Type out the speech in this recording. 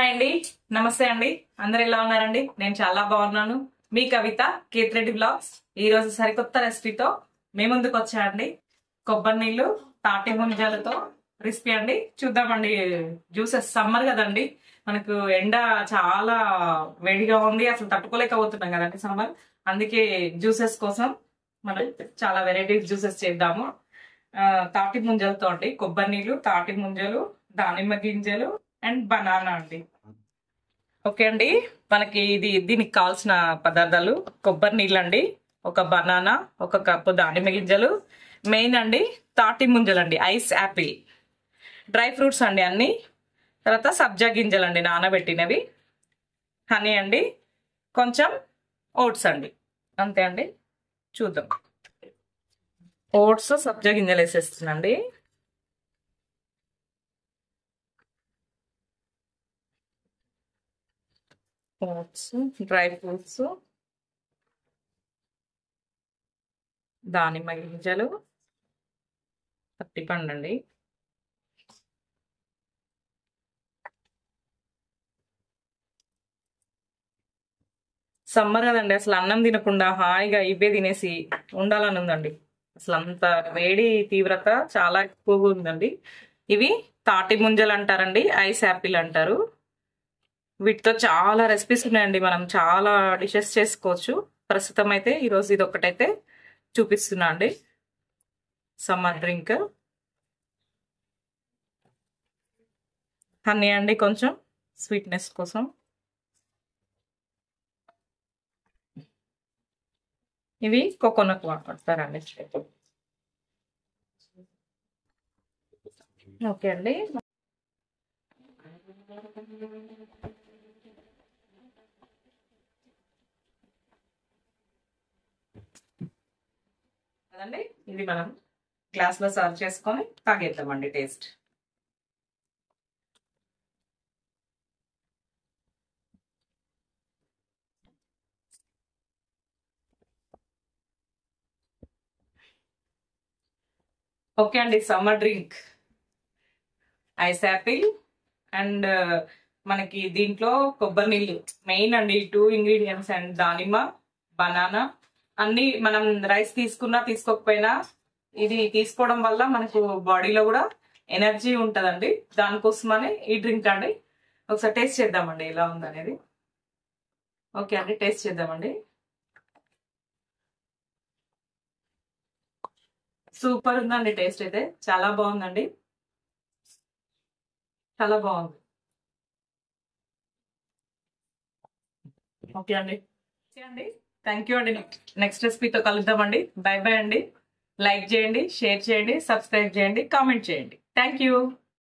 Hi అండి, నమస్తే అండి. అందరు ఎలా ఉన్నారండి? నేను చాలా బాగున్నాను. మీ కవిత, కేతిరెడ్డి బ్లాగ్స్. ఈ రోజు సరికొత్త రెసిపీతో మీ ముందుకు వచ్చాయండి. కొబ్బరి నీళ్లు తాటి ముంజలతో రెసిపీ అండి. చూద్దామండి. జ్యూసెస్ సమ్మర్ కదండి, మనకు ఎండ చాలా వేడిగా ఉంది, అసలు తట్టుకోలేకపోతున్నాం కదండి సమ్మర్. అందుకే జ్యూసెస్ కోసం మనం చాలా వెరైటీస్ జ్యూసెస్ చేద్దాము. తాటి ముంజలతో అండి. కొబ్బరి నీళ్లు, తాటి ముంజలు, దానిమ్మ గింజలు అండ్ బనానా అండి. ఓకే అండి, మనకి దీనికి కావాల్సిన పదార్థాలు: కొబ్బరి నీళ్ళు అండి, ఒక బనానా, ఒక కప్పు దానిమ్మ గింజలు, మెయిన్ అండి తాటి ముంజలు అండి, ఐస్ యాపిల్, డ్రై ఫ్రూట్స్ అండి అన్ని, తర్వాత సబ్జా గింజలు అండి నానబెట్టినవి, హనీ అండి, కొంచెం ఓట్స్ అండి. అంతే అండి. చూద్దాం. ఓట్స్, సబ్జా గింజలు వేసేస్తుందండి. ఓట్స్, డ్రై ఫ్రూట్స్, దానిమ్మ గింజలు, అరటిపండు అండి, సమ్మర్ కదండి, అసలు అన్నం తినకుండా హాయిగా ఇవే తినేసి ఉండాలని ఉందండి. అసలు అంత వేడి తీవ్రత చాలా ఎక్కువగా ఉందండి. ఇవి తాటి ముంజలు అంటారండి, ఐస్ యాపిల్ అంటారు. వీటితో చాలా రెసిపీస్ ఉన్నాయండి, మనం చాలా డిషెస్ చేసుకోవచ్చు. ప్రస్తుతం అయితే ఈరోజు ఇది ఒక్కటైతే చూపిస్తున్నా అండి. Summer drink. హనీ అండి, కొంచెం స్వీట్నెస్ కోసం. ఇవి కోకోనట్ వాటర్ అండి. ఓకే అండి. అదండి, ఇది మనం గ్లాస్ లో సర్వ్ చేసుకొని తాగేద్దామండి. టేస్ట్ ఓకే అండి. Summer drink ice Apple and మనకి దీంట్లో కొబ్బరి నీళ్ళు మెయిన్ అండి. 2 ఇంగ్రీడియంట్స్ అండ్ దానిమ్మ, బనానా అన్ని మనం రైస్ తీసుకున్నా తీసుకోకపోయినా ఇది తీసుకోవడం వల్ల మనకు బాడీలో కూడా ఎనర్జీ ఉంటుందండి. దానికోసమని ఈ డ్రింక్ అండి. ఒకసారి టేస్ట్ చేద్దామండి ఎలా ఉందనేది. ఓకే అండి, టేస్ట్ చేద్దామండి. సూపర్ ఉందండి. టేస్ట్ అయితే చాలా బాగుందండి, చాలా బాగుంది. ఓకే అండి. థ్యాంక్ యూ అండి. నెక్స్ట్ రెసిపీతో కలుద్దామండి. బై బై అండి. లైక్ చేయండి, షేర్ చేయండి, సబ్స్క్రైబ్ చేయండి, కామెంట్ చేయండి. Thank you.